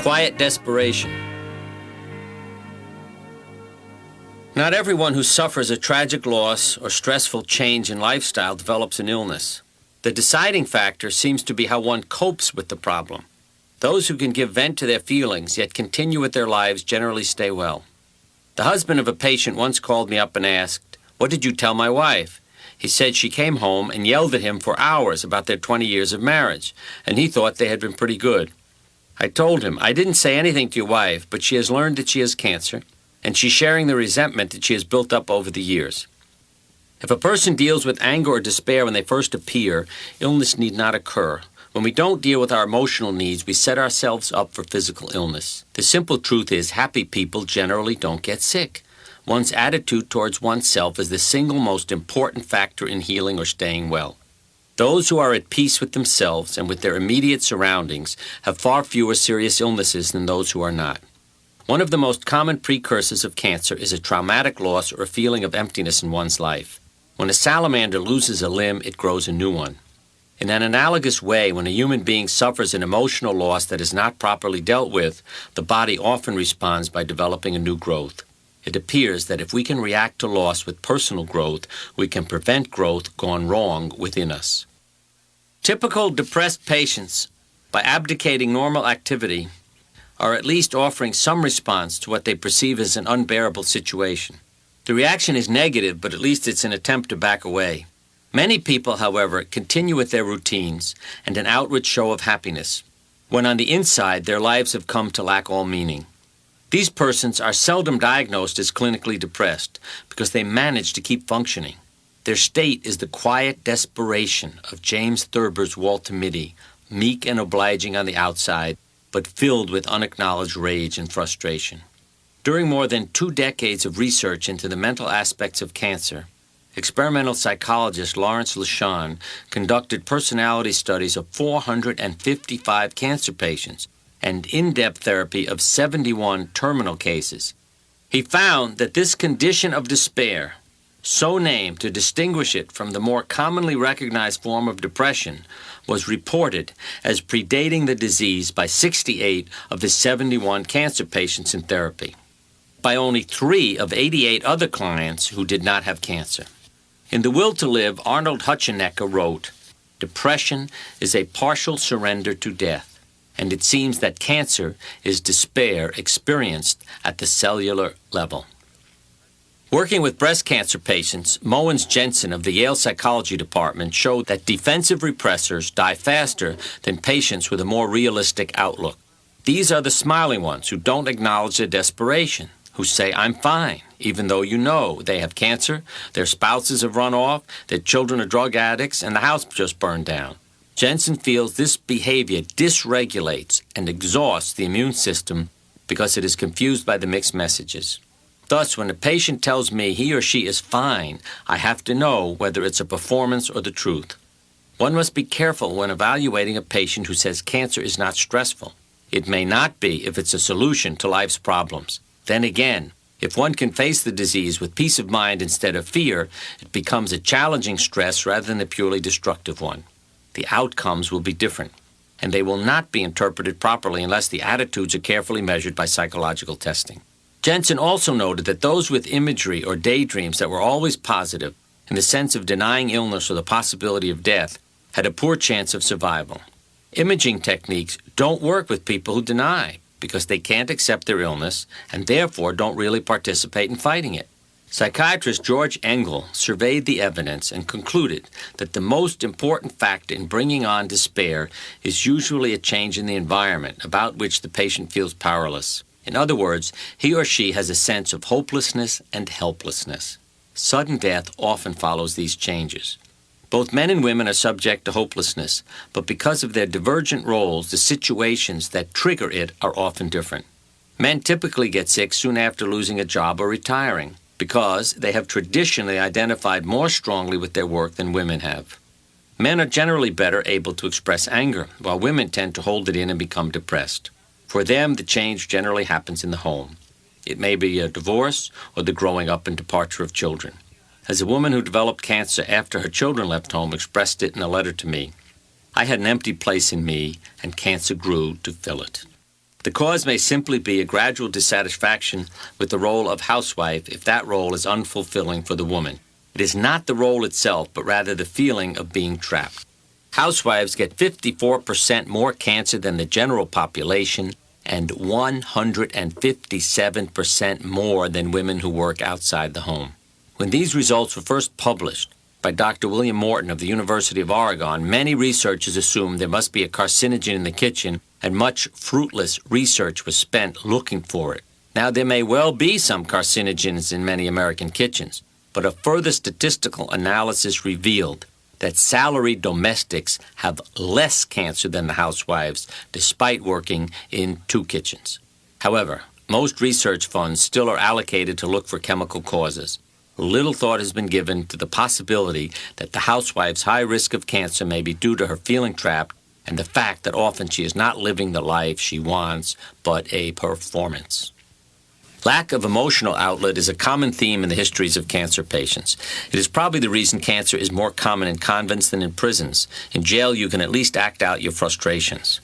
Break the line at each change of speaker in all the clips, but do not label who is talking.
quiet desperation. Not everyone who suffers a tragic loss or stressful change in lifestyle develops an illness. The deciding factor seems to be how one copes with the problem. Those who can give vent to their feelings yet continue with their lives generally stay well. The husband of a patient once called me up and asked, "What did you tell my wife?" He said she came home and yelled at him for hours about their 20 years of marriage, and he thought they had been pretty good. I told him, "I didn't say anything to your wife, but she has learned that she has cancer, and she's sharing the resentment that she has built up over the years." If a person deals with anger or despair when they first appear, illness need not occur. When we don't deal with our emotional needs, we set ourselves up for physical illness. The simple truth is, happy people generally don't get sick. One's attitude towards oneself is the single most important factor in healing or staying well. Those who are at peace with themselves and with their immediate surroundings have far fewer serious illnesses than those who are not. One of the most common precursors of cancer is a traumatic loss or a feeling of emptiness in one's life. When a salamander loses a limb, it grows a new one. In an analogous way, when a human being suffers an emotional loss that is not properly dealt with, the body often responds by developing a new growth. It appears that if we can react to loss with personal growth, we can prevent growth gone wrong within us. Typical depressed patients, by abdicating normal activity, are at least offering some response to what they perceive as an unbearable situation. The reaction is negative, but at least it's an attempt to back away. Many people, however, continue with their routines and an outward show of happiness, when on the inside their lives have come to lack all meaning. These persons are seldom diagnosed as clinically depressed because they manage to keep functioning. Their state is the quiet desperation of James Thurber's Walter Mitty, meek and obliging on the outside, but filled with unacknowledged rage and frustration. During more than 2 decades of research into the mental aspects of cancer, experimental psychologist Lawrence LeSean conducted personality studies of 455 cancer patients and in-depth therapy of 71 terminal cases. He found that this condition of despair, so named to distinguish it from the more commonly recognized form of depression, was reported as predating the disease by 68 of his 71 cancer patients in therapy, by only 3 of 88 other clients who did not have cancer. In The Will to Live, Arnold Hutchinecke wrote, "Depression is a partial surrender to death, and it seems that cancer is despair experienced at the cellular level." Working with breast cancer patients, Moens Jensen of the Yale Psychology Department showed that defensive repressors die faster than patients with a more realistic outlook. These are the smiling ones who don't acknowledge their desperation, who say, "I'm fine," even though you know they have cancer, their spouses have run off, their children are drug addicts, and the house just burned down. Jensen feels this behavior dysregulates and exhausts the immune system because it is confused by the mixed messages. Thus, when a patient tells me he or she is fine, I have to know whether it's a performance or the truth. One must be careful when evaluating a patient who says cancer is not stressful. It may not be if it's a solution to life's problems. Then again, if one can face the disease with peace of mind instead of fear, it becomes a challenging stress rather than a purely destructive one. The outcomes will be different, and they will not be interpreted properly unless the attitudes are carefully measured by psychological testing. Jensen also noted that those with imagery or daydreams that were always positive, in the sense of denying illness or the possibility of death, had a poor chance of survival. Imaging techniques don't work with people who deny because they can't accept their illness and therefore don't really participate in fighting it. Psychiatrist George Engel surveyed the evidence and concluded that the most important factor in bringing on despair is usually a change in the environment about which the patient feels powerless. In other words, he or she has a sense of hopelessness and helplessness. Sudden death often follows these changes. Both men and women are subject to hopelessness, but because of their divergent roles, the situations that trigger it are often different. Men typically get sick soon after losing a job or retiring, because they have traditionally identified more strongly with their work than women have. Men are generally better able to express anger, while women tend to hold it in and become depressed. For them, the change generally happens in the home. It may be a divorce or the growing up and departure of children. As a woman who developed cancer after her children left home expressed it in a letter to me, "I had an empty place in me, and cancer grew to fill it." The cause may simply be a gradual dissatisfaction with the role of housewife if that role is unfulfilling for the woman. It is not the role itself, but rather the feeling of being trapped. Housewives get 54% more cancer than the general population and 157% more than women who work outside the home. When these results were first published by Dr. William Morton of the University of Oregon, many researchers assumed there must be a carcinogen in the kitchen, and much fruitless research was spent looking for it. Now, there may well be some carcinogens in many American kitchens, but a further statistical analysis revealed that salaried domestics have less cancer than the housewives, despite working in 2 kitchens. However, most research funds still are allocated to look for chemical causes. Little thought has been given to the possibility that the housewife's high risk of cancer may be due to her feeling trapped and the fact that often she is not living the life she wants, but a performance. Lack of emotional outlet is a common theme in the histories of cancer patients. It is probably the reason cancer is more common in convents than in prisons. In jail, you can at least act out your frustrations.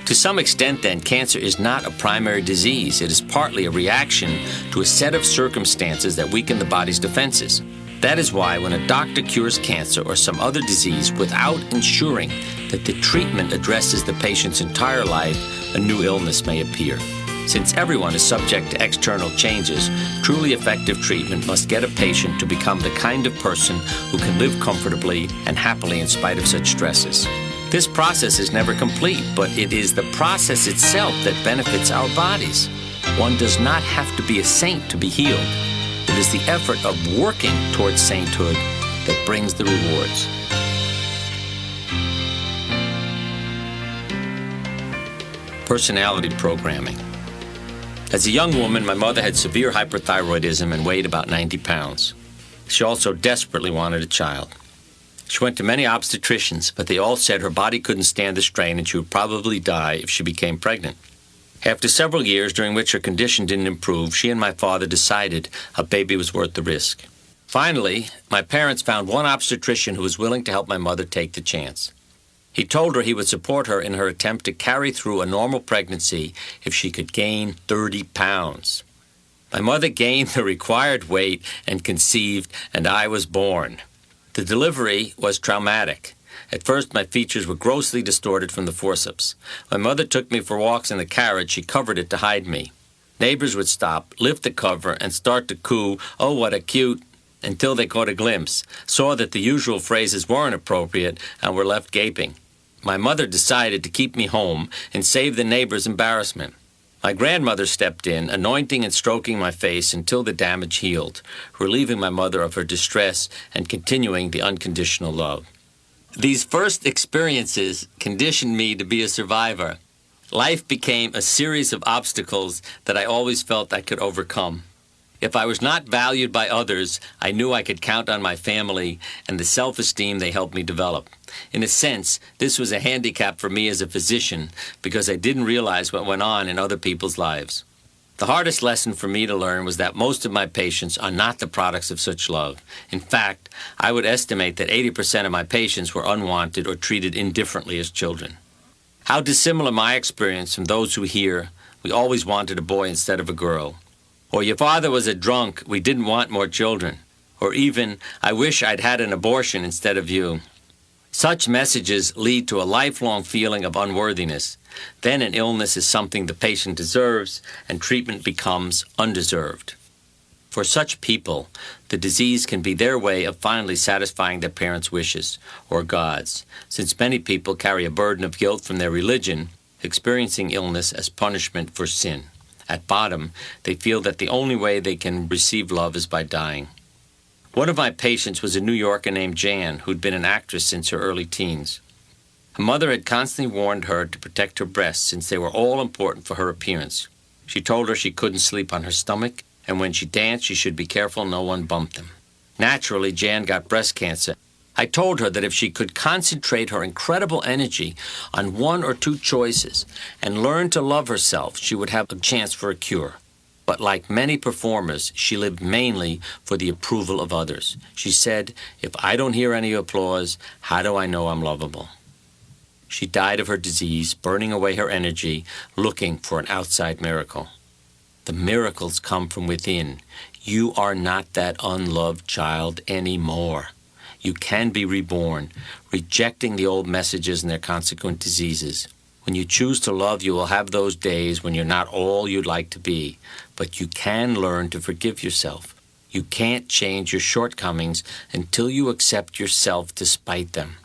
To some extent, then, cancer is not a primary disease. It is partly a reaction to a set of circumstances that weaken the body's defenses. That is why when a doctor cures cancer or some other disease without ensuring that the treatment addresses the patient's entire life, a new illness may appear. Since everyone is subject to external changes, truly effective treatment must get a patient to become the kind of person who can live comfortably and happily in spite of such stresses. This process is never complete, but it is the process itself that benefits our bodies. One does not have to be a saint to be healed. It is the effort of working towards sainthood that brings the rewards. Personality programming. As a young woman, my mother had severe hyperthyroidism and weighed about 90 pounds. She also desperately wanted a child. She went to many obstetricians, but they all said her body couldn't stand the strain and she would probably die if she became pregnant. After several years during which her condition didn't improve, she and my father decided a baby was worth the risk. Finally, my parents found one obstetrician who was willing to help my mother take the chance. He told her he would support her in her attempt to carry through a normal pregnancy if she could gain 30 pounds. My mother gained the required weight and conceived, and I was born. The delivery was traumatic. At first, my features were grossly distorted from the forceps. My mother took me for walks in the carriage. She covered it to hide me. Neighbors would stop, lift the cover, and start to coo, "Oh, what a cute," until they caught a glimpse, saw that the usual phrases weren't appropriate, and were left gaping. My mother decided to keep me home and save the neighbors' embarrassment. My grandmother stepped in, anointing and stroking my face until the damage healed, relieving my mother of her distress and continuing the unconditional love. These first experiences conditioned me to be a survivor. Life became a series of obstacles that I always felt I could overcome. If I was not valued by others, I knew I could count on my family and the self-esteem they helped me develop. In a sense, this was a handicap for me as a physician because I didn't realize what went on in other people's lives. The hardest lesson for me to learn was that most of my patients are not the products of such love. In fact, I would estimate that 80% of my patients were unwanted or treated indifferently as children. How dissimilar my experience from those who hear, "We always wanted a boy instead of a girl," or "Your father was a drunk, we didn't want more children," or even, "I wish I'd had an abortion instead of you." Such messages lead to a lifelong feeling of unworthiness. Then an illness is something the patient deserves, and treatment becomes undeserved. For such people, the disease can be their way of finally satisfying their parents' wishes, or God's, since many people carry a burden of guilt from their religion, experiencing illness as punishment for sin. At bottom, they feel that the only way they can receive love is by dying. One of my patients was a New Yorker named Jan, who'd been an actress since her early teens. Her mother had constantly warned her to protect her breasts since they were all important for her appearance. She told her she couldn't sleep on her stomach, and when she danced, she should be careful no one bumped them. Naturally, Jan got breast cancer. I told her that if she could concentrate her incredible energy on one or two choices and learn to love herself, she would have a chance for a cure. But like many performers, she lived mainly for the approval of others. She said, "If I don't hear any applause, how do I know I'm lovable?" She died of her disease, burning away her energy, looking for an outside miracle. The miracles come from within. You are not that unloved child anymore. You can be reborn, rejecting the old messages and their consequent diseases. When you choose to love, you will have those days when you're not all you'd like to be, but you can learn to forgive yourself. You can't change your shortcomings until you accept yourself despite them.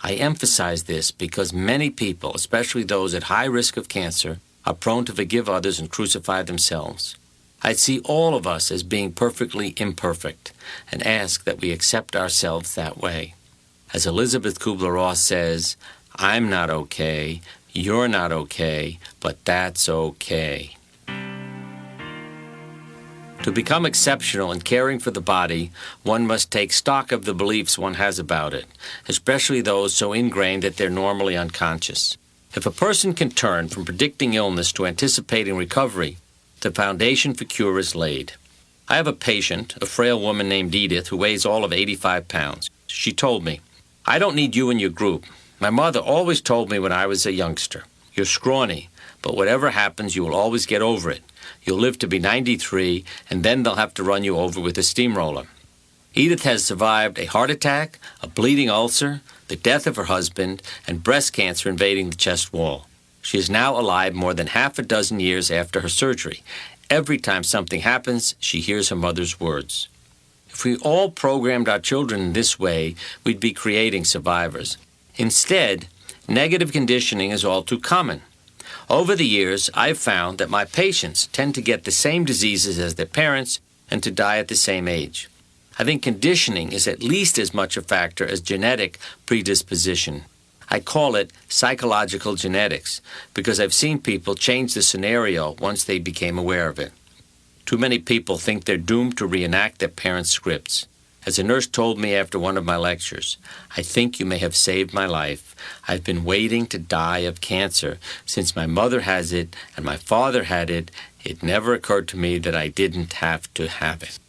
I emphasize this because many people, especially those at high risk of cancer, are prone to forgive others and crucify themselves. I see all of us as being perfectly imperfect and ask that we accept ourselves that way. As Elizabeth Kubler-Ross says, I'm not okay, you're not okay, but that's okay. To become exceptional in caring for the body, one must take stock of the beliefs one has about it, especially those so ingrained that they're normally unconscious. If a person can turn from predicting illness to anticipating recovery, the foundation for cure is laid. I have a patient, a frail woman named Edith, who weighs all of 85 pounds. She told me, I don't need you in your group. My mother always told me when I was a youngster, you're scrawny, but whatever happens, you will always get over it. You'll live to be 93, and then they'll have to run you over with a steamroller. Edith has survived a heart attack, a bleeding ulcer, the death of her husband, and breast cancer invading the chest wall. She is now alive more than half a dozen years after her surgery. Every time something happens, she hears her mother's words. If we all programmed our children in this way, we'd be creating survivors. Instead, negative conditioning is all too common. Over the years, I've found that my patients tend to get the same diseases as their parents and to die at the same age. I think conditioning is at least as much a factor as genetic predisposition. I call it psychological genetics because I've seen people change the scenario once they became aware of it. Too many people think they're doomed to reenact their parents' scripts. As a nurse told me after one of my lectures, I think you may have saved my life. I've been waiting to die of cancer since my mother has it and my father had it. It never occurred to me that I didn't have to have it.